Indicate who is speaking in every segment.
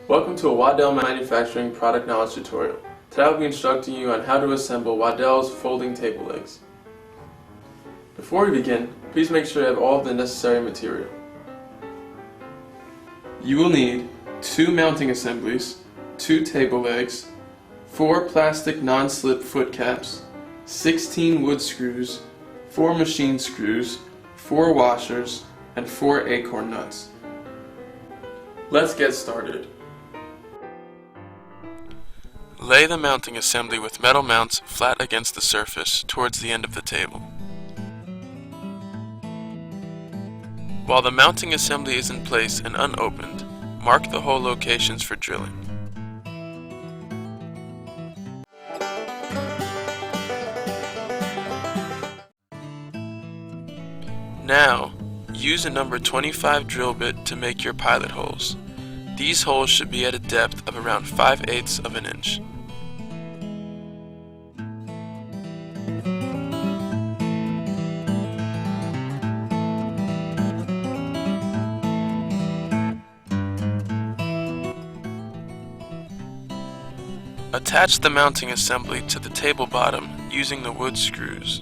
Speaker 1: Welcome to a Waddell Manufacturing Product Knowledge tutorial. Today I'll be instructing you on how to assemble Waddell's folding table legs. Before we begin, please make sure you have all of the necessary material. You will need 2 mounting assemblies, 2 table legs, 4 plastic non-slip foot caps, 16 wood screws, 4 machine screws, 4 washers, and 4 acorn nuts. Let's get started. Lay the mounting assembly with metal mounts flat against the surface towards the end of the table. While the mounting assembly is in place and unopened, mark the hole locations for drilling. Now, use a number 25 drill bit to make your pilot holes. These holes should be at a depth of around 5/8 of an inch. Attach the mounting assembly to the table bottom using the wood screws.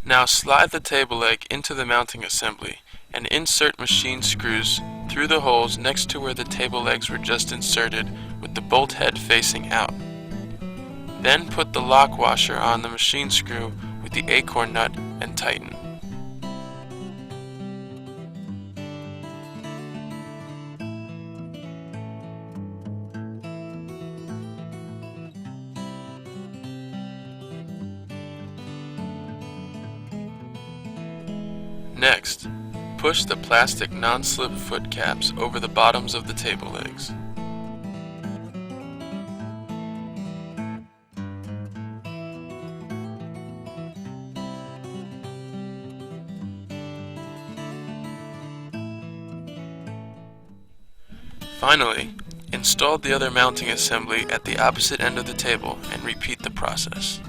Speaker 1: Now slide the table leg into the mounting assembly and insert machine screws through the holes next to where the table legs were just inserted with the bolt head facing out. Then put the lock washer on the machine screw with the acorn nut and tighten. Next, push the plastic non-slip foot caps over the bottoms of the table legs. Finally, install the other mounting assembly at the opposite end of the table and repeat the process.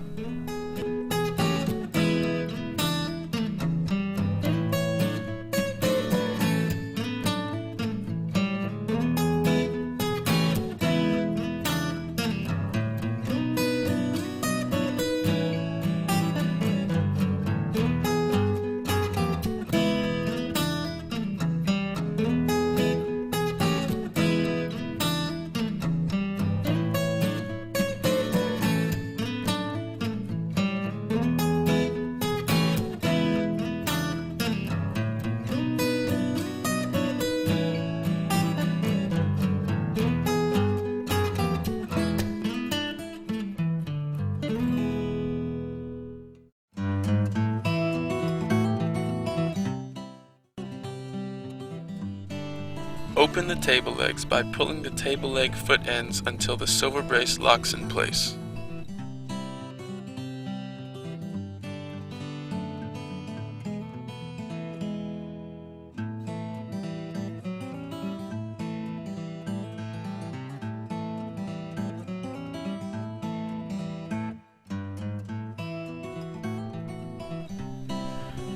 Speaker 1: Open the table legs by pulling the table leg foot ends until the silver brace locks in place.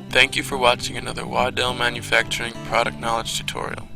Speaker 1: Thank you for watching another Waddell Manufacturing Product Knowledge tutorial.